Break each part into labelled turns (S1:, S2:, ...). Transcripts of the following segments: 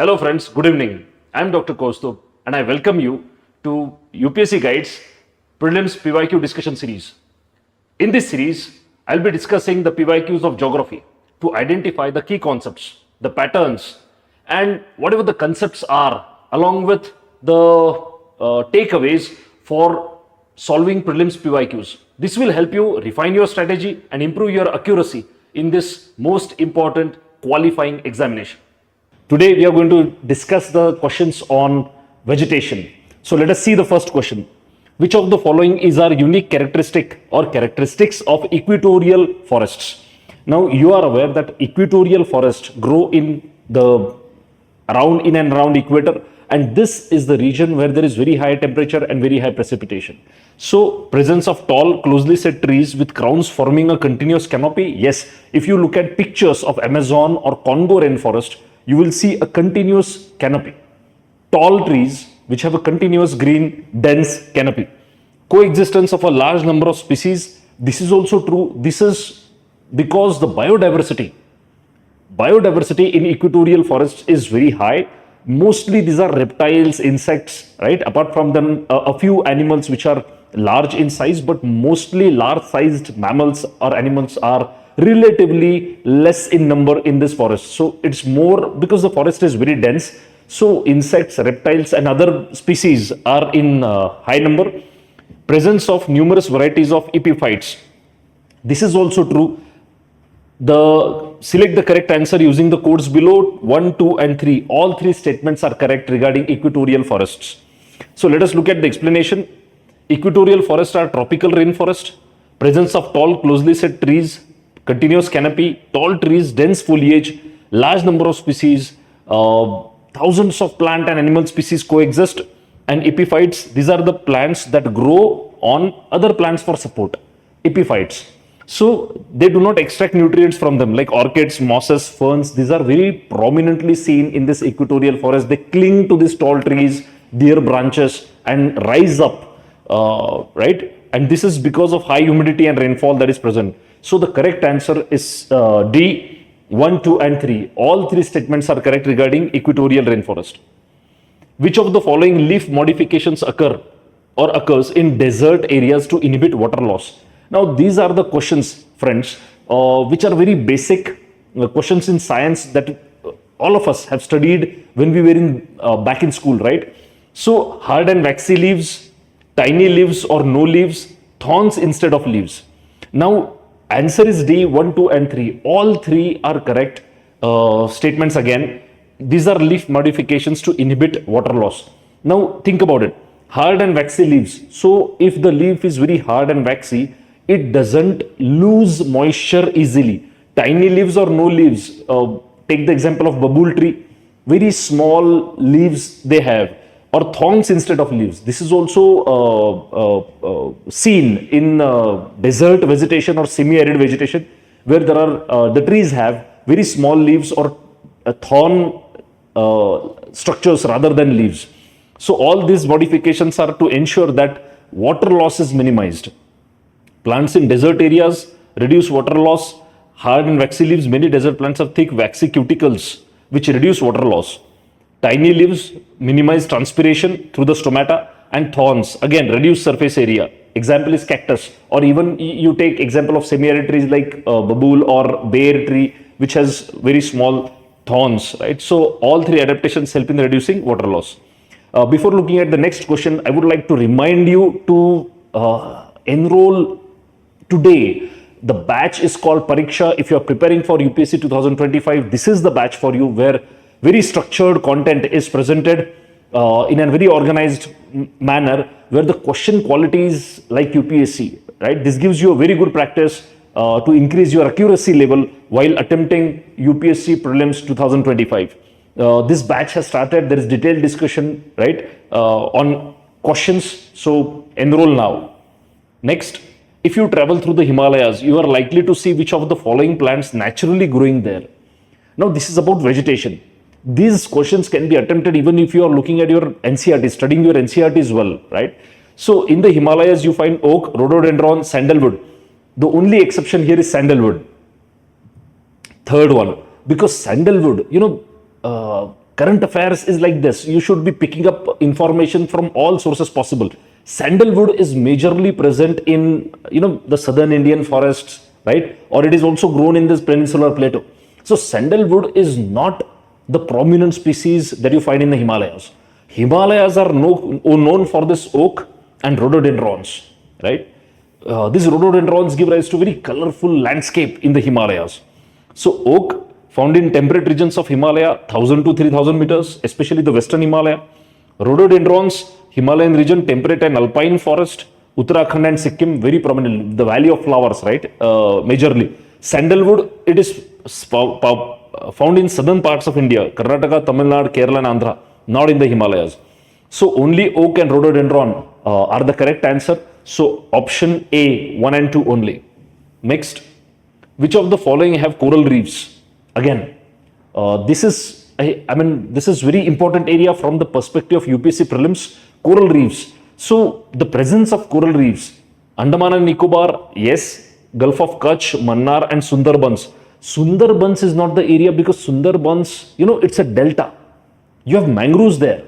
S1: Hello friends, good evening. I am Dr. Kaustubh and I welcome you to UPSC Guides Prelims PYQ discussion series. In this series, I'll be discussing the PYQs of geography to identify the key concepts, the patterns, and whatever the concepts are, along with the takeaways for solving prelims PYQs. This will help you refine your strategy and improve your accuracy in this most important qualifying examination. Today we are going to discuss the questions on vegetation. So let us see the first question. Which of the following is our unique characteristic or characteristics of equatorial forests? Now you are aware that equatorial forests grow in and around equator, and this is the region where there is very high temperature and very high precipitation. So presence of tall closely set trees with crowns forming a continuous canopy. Yes, if you look at pictures of Amazon or Congo rainforest, you will see a continuous canopy. Tall trees which have a continuous green dense canopy. Coexistence of a large number of species. This is also true. This is because the biodiversity in equatorial forests is very high. Mostly these are reptiles, insects, right? Apart from them, a few animals which are large in size, but mostly large sized mammals or animals are relatively less in number in this forest. So it's more because the forest is very dense. So insects, reptiles and other species are in high number. Presence of numerous varieties of epiphytes. This is also true. Select the correct answer using the codes below. 1, 2 and 3. All three statements are correct regarding equatorial forests. So let us look at the explanation. Equatorial forests are tropical rainforest. Presence of tall closely set trees, continuous canopy, tall trees, dense foliage, large number of species, thousands of plant and animal species coexist, and epiphytes, these are the plants that grow on other plants for support. Epiphytes. So they do not extract nutrients from them like orchids, mosses, ferns. These are very prominently seen in this equatorial forest. They cling to these tall trees, their branches, and rise up, right? And this is because of high humidity and rainfall that is present. So the correct answer is D, 1, 2 and 3. All three statements are correct regarding equatorial rainforest. Which of the following leaf modifications occurs in desert areas to inhibit water loss? Now these are the questions, friends, which are very basic questions in science that all of us have studied when we were back in school, right? So hard and waxy leaves, tiny leaves or no leaves, thorns instead of leaves. Now answer is D, 1, 2 and 3. All three are correct statements again. These are leaf modifications to inhibit water loss. Now think about it. Hard and waxy leaves. So if the leaf is very hard and waxy, it doesn't lose moisture easily. Tiny leaves or no leaves. Take the example of babool tree. Very small leaves they have. Or thorns instead of leaves. This is also seen in desert vegetation or semi-arid vegetation, where there are the trees have very small leaves or thorn structures rather than leaves. So all these modifications are to ensure that water loss is minimized. Plants in desert areas reduce water loss. Hard and waxy leaves. Many desert plants have thick waxy cuticles which reduce water loss. Tiny leaves minimize transpiration through the stomata, and thorns again reduce surface area. Example is cactus, or even you take example of semi-arid trees like babool or bear tree, which has very small thorns, right? So all three adaptations help in reducing water loss. Before looking at the next question, I would like to remind you to enroll today. The batch is called PARIKSHA. If you are preparing for UPSC 2025, this is the batch for you, where very structured content is presented in a very organized manner, where the question quality is like UPSC, right? This gives you a very good practice to increase your accuracy level while attempting UPSC Prelims 2025. This batch has started. There is detailed discussion, right, on questions. So enroll now. Next, if you travel through the Himalayas, you are likely to see which of the following plants naturally growing there. Now this is about vegetation. These questions can be attempted even if you are looking at your NCERT, studying your NCERT as well, right? So in the Himalayas, you find oak, rhododendron, sandalwood. The only exception here is sandalwood. Third one, because sandalwood, Current affairs is like this. You should be picking up information from all sources possible. Sandalwood is majorly present in, the southern Indian forests, right? Or it is also grown in this peninsular plateau. So sandalwood is not the prominent species that you find in the Himalayas. Himalayas are known for this oak and rhododendrons, right? These rhododendrons give rise to very colorful landscape in the Himalayas. So oak found in temperate regions of Himalaya, 1000 to 3000 meters, especially the western Himalaya. Rhododendrons, Himalayan region, temperate and alpine forest. Uttarakhand and Sikkim, very prominent. The valley of flowers, right? Majorly. Sandalwood, it is found in southern parts of India, Karnataka, Tamil Nadu, Kerala and Andhra, not in the Himalayas. So only oak and rhododendron are the correct answer. So option A, 1 and 2 only. Next, which of the following have coral reefs? Again, this is very important area from the perspective of UPSC Prelims. Coral reefs. So the presence of coral reefs, Andaman and Nicobar, yes. Gulf of Kutch, Mannar and Sundarbans. Sundarbans is not the area because Sundarbans, it's a delta. You have mangroves there.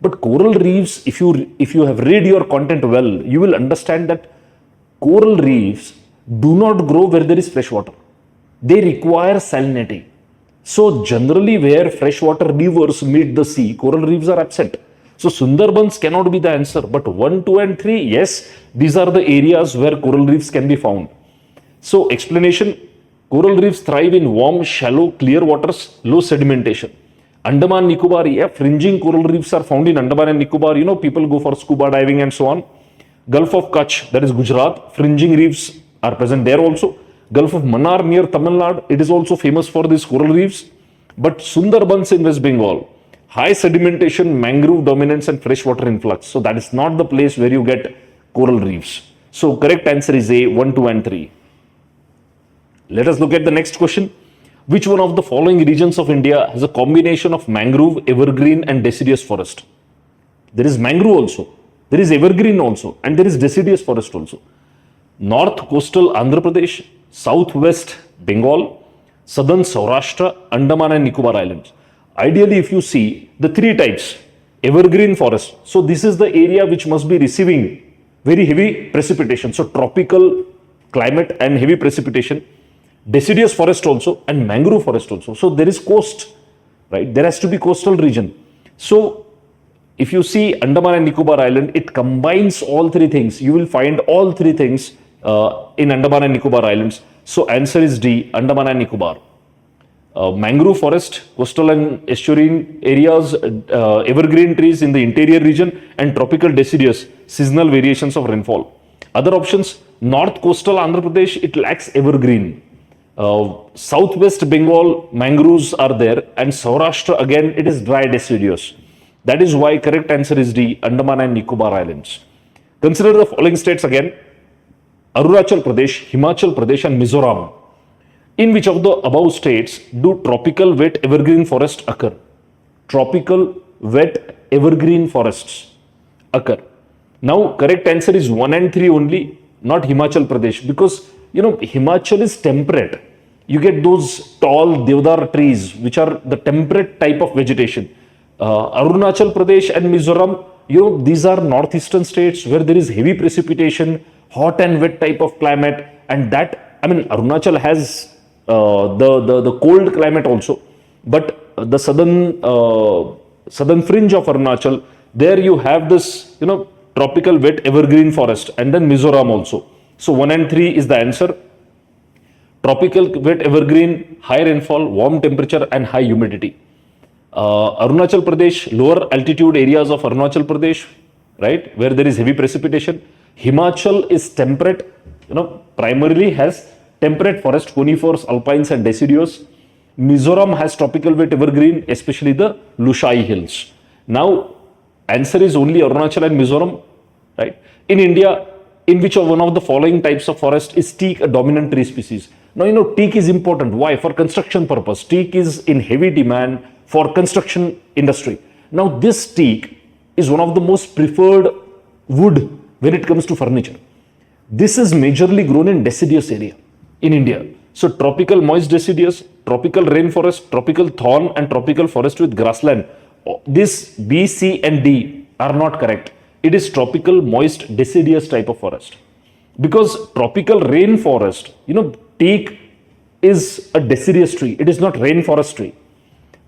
S1: But coral reefs, if you have read your content well, you will understand that coral reefs do not grow where there is fresh water. They require salinity. So generally where freshwater rivers meet the sea, coral reefs are absent. So Sundarbans cannot be the answer. But 1, 2 and 3, yes, these are the areas where coral reefs can be found. So explanation, coral reefs thrive in warm, shallow, clear waters, low sedimentation. Andaman Nicobar, fringing coral reefs are found in Andaman and Nicobar. People go for scuba diving and so on. Gulf of Kutch, that is Gujarat, fringing reefs are present there also. Gulf of Mannar near Tamil Nadu, it is also famous for these coral reefs. But Sundarbans in West Bengal, high sedimentation, mangrove dominance and freshwater influx. So that is not the place where you get coral reefs. So correct answer is A, 1, 2 and 3. Let us look at the next question. Which one of the following regions of India has a combination of mangrove, evergreen and deciduous forest? There is mangrove also, there is evergreen also, and there is deciduous forest also. North coastal Andhra Pradesh, southwest Bengal, southern Saurashtra, Andaman and Nicobar Islands. Ideally, if you see the three types, evergreen forest. So this is the area which must be receiving very heavy precipitation. So tropical climate and heavy precipitation. Deciduous forest also and mangrove forest also. So there is coast, right? There has to be coastal region. So if you see Andaman and Nicobar Island, it combines all three things. You will find all three things in Andaman and Nicobar Islands. So answer is D, Andaman and Nicobar. Mangrove forest, coastal and estuarine areas, evergreen trees in the interior region and tropical deciduous, seasonal variations of rainfall. Other options, north coastal Andhra Pradesh, it lacks evergreen. Southwest Bengal, mangroves are there, and Saurashtra again, it is dry deciduous. That is why correct answer is D, Andaman and Nicobar Islands. Consider the following states again: Arunachal Pradesh, Himachal Pradesh and Mizoram. In which of the above states do tropical wet evergreen forests occur? Tropical wet evergreen forests occur. Now correct answer is 1 and 3 only, not Himachal Pradesh, because Himachal is temperate. You get those tall deodar trees which are the temperate type of vegetation. Arunachal Pradesh and Mizoram, these are northeastern states where there is heavy precipitation, hot and wet type of climate, and Arunachal has the cold climate also, but the southern fringe of Arunachal, there you have this tropical wet evergreen forest, and then Mizoram also. So 1 and 3 is the answer. Tropical wet evergreen, high rainfall, warm temperature and high humidity. Arunachal Pradesh, lower altitude areas of Arunachal Pradesh, right, where there is heavy precipitation. Himachal is temperate, primarily has temperate forest, conifers, alpines and deciduous. Mizoram has tropical wet evergreen, especially the Lushai hills. Now, answer is only Arunachal and Mizoram, right? In India, in which of one of the following types of forest is teak a dominant tree species? Now, teak is important. Why? For construction purpose. Teak is in heavy demand for construction industry. Now, this teak is one of the most preferred wood when it comes to furniture. This is majorly grown in deciduous area in India. So tropical moist deciduous, tropical rainforest, tropical thorn, and tropical forest with grassland. This B, C, and D are not correct. It is tropical moist deciduous type of forest. Because tropical rainforest, teak is a deciduous tree. It is not rainforest tree.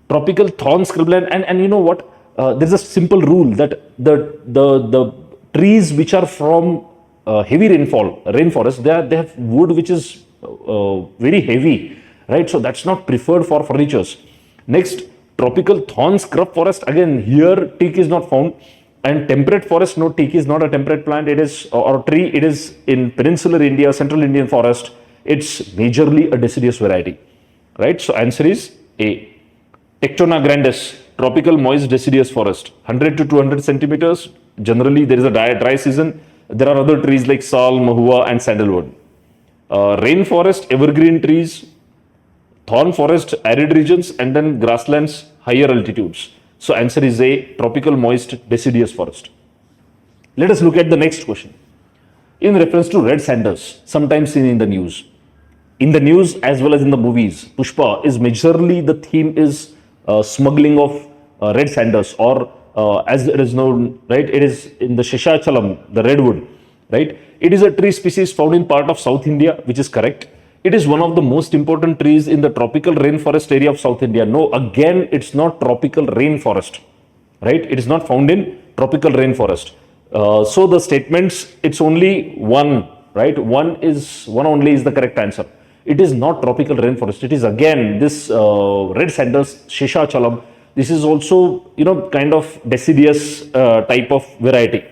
S1: Tropical thorn scrubland, and you know what? There is a simple rule that the trees which are from heavy rainforest, they have wood which is very heavy, right? So that's not preferred for furnitures. Next, tropical thorn scrub forest. Again, here teak is not found. And temperate forest, no, teak is not a temperate plant. It is or tree. It is in peninsular India, central Indian forest. It's majorly a deciduous variety, right? So answer is A. Tectona grandis, tropical moist deciduous forest, 100 to 200 centimeters. Generally, there is a dry season. There are other trees like sal, mahua, and sandalwood. Rainforest, evergreen trees, thorn forest, arid regions, and then grasslands, higher altitudes. So answer is A, tropical moist deciduous forest. Let us look at the next question. In reference to red sanders, sometimes seen in the news. In the news as well as in the movies, Pushpa is majorly the theme is smuggling of red sanders, or as it is known, right? It is in the Sheshachalam, the redwood, right? It is a tree species found in part of South India, which is correct. It is one of the most important trees in the tropical rainforest area of South India. No, again, it's not tropical rainforest, right? It is not found in tropical rainforest. So the statements, it's only one, right? One only is the correct answer. It is not tropical rainforest. It is again this red sanders, Sheshachalam. This is also, kind of deciduous type of variety.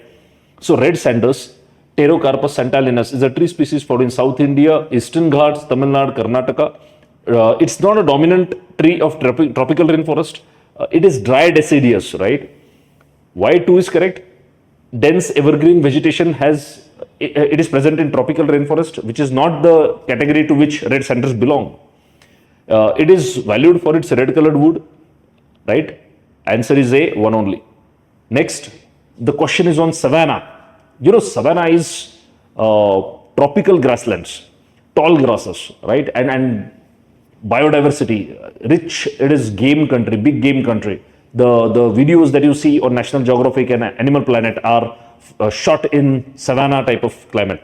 S1: So red sanders, Pterocarpus santalinus, is a tree species found in South India, Eastern Ghats, Tamil Nadu, Karnataka. It's not a dominant tree of tropical rainforest. It is dry deciduous, right? Why 2 is correct? Dense evergreen vegetation it is present in tropical rainforest, which is not the category to which red sanders belong. It is valued for its red colored wood, right? Answer is A, 1 only. Next, the question is on savanna. Savanna is tropical grasslands, tall grasses, right? And biodiversity, rich, it is game country, big game country. The videos that you see on National Geographic and Animal Planet are shot in savanna type of climate.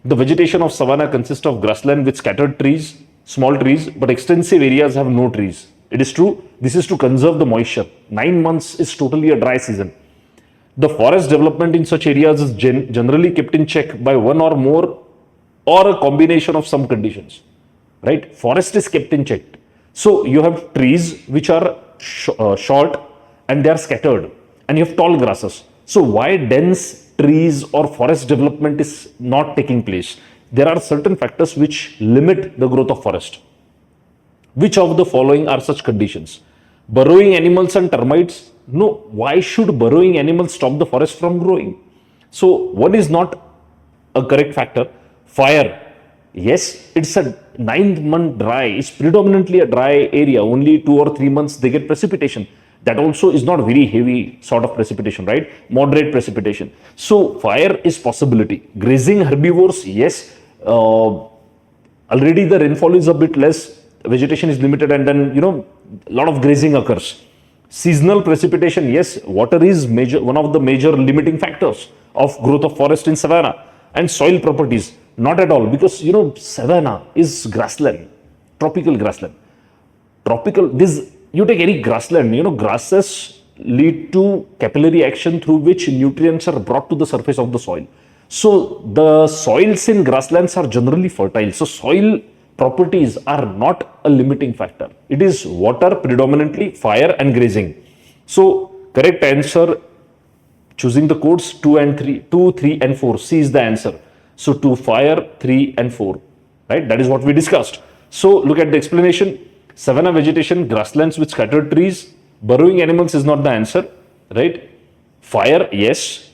S1: The vegetation of savanna consists of grassland with scattered trees, small trees, but extensive areas have no trees. It is true, this is to conserve the moisture. 9 months is totally a dry season. The forest development in such areas is generally kept in check by one or more or a combination of some conditions, right? Forest is kept in check. So you have trees which are short and they are scattered, and you have tall grasses. So why dense trees or forest development is not taking place? There are certain factors which limit the growth of forest. Which of the following are such conditions? Burrowing animals and termites? No, why should burrowing animals stop the forest from growing? So one is not a correct factor. Fire, yes, it's a 9th month dry. It's predominantly a dry area. Only 2 or 3 months they get precipitation. That also is not very heavy sort of precipitation, right? Moderate precipitation. So fire is possibility. Grazing herbivores, yes. Already the rainfall is a bit less. Vegetation is limited, and then a lot of grazing occurs. Seasonal precipitation, yes, water is one of the major limiting factors of growth of forest in savanna. And soil properties, not at all, because savanna is grassland, tropical grassland. You take any grassland, grasses lead to capillary action through which nutrients are brought to the surface of the soil. So the soils in grasslands are generally fertile. So soil properties are not a limiting factor. It is water predominantly, fire and grazing. So correct answer, choosing the codes 2, 3 and 4. C is the answer. So 2, fire, 3 and 4, right? That is what we discussed. So look at the explanation. Savanna vegetation, grasslands with scattered trees. Burrowing animals is not the answer, right? Fire, yes.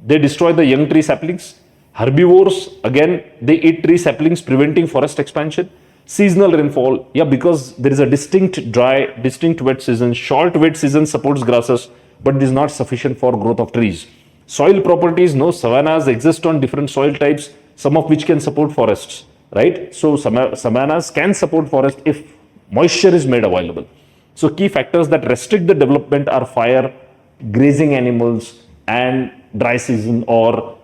S1: They destroy the young tree saplings. Herbivores, again, they eat tree saplings, preventing forest expansion. Seasonal rainfall, yeah, because there is a distinct dry, distinct wet season. Short wet season supports grasses, but it is not sufficient for growth of trees. Soil properties, no, savannas exist on different soil types, some of which can support forests. right? So savannas can support forest if moisture is made available. So key factors that restrict the development are fire, grazing animals, and dry season or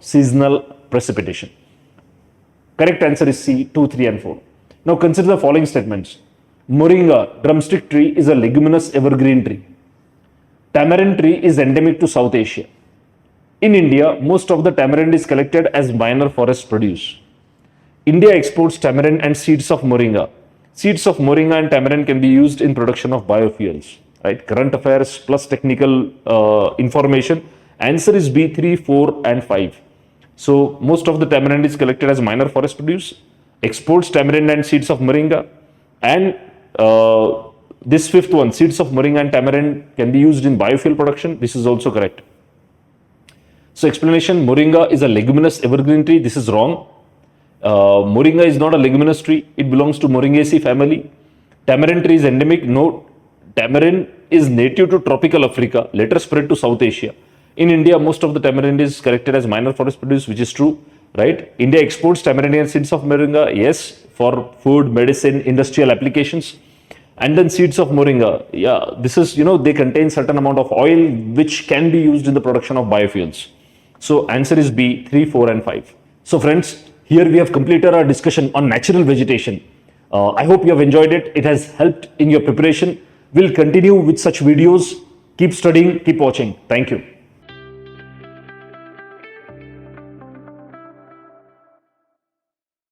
S1: seasonal precipitation. Correct answer is C, 2, 3, and 4. Now consider the following statements. Moringa, drumstick tree, is a leguminous evergreen tree. Tamarind tree is endemic to South Asia. In India, most of the tamarind is collected as minor forest produce. India exports tamarind and seeds of moringa. Seeds of moringa and tamarind can be used in production of biofuels. Right? Current affairs plus technical information. Answer is B, 3, 4, and 5. So most of the tamarind is collected as minor forest produce. Exports tamarind and seeds of moringa, and this fifth one, seeds of moringa and tamarind can be used in biofuel production. This is also correct. So explanation, moringa is a leguminous evergreen tree. This is wrong. Moringa is not a leguminous tree. It belongs to Moringaceae family. Tamarind tree is endemic. No, tamarind is native to tropical Africa, later spread to South Asia. In India, most of the tamarind is collected as minor forest produce, which is true, right? India exports tamarind and seeds of moringa, yes, for food, medicine, industrial applications. And then seeds of moringa, yeah, this is, they contain certain amount of oil which can be used in the production of biofuels. So answer is B, 3, 4, and 5. So friends, here we have completed our discussion on natural vegetation. I hope you have enjoyed it. It has helped in your preparation. We'll continue with such videos. Keep studying, keep watching. Thank you.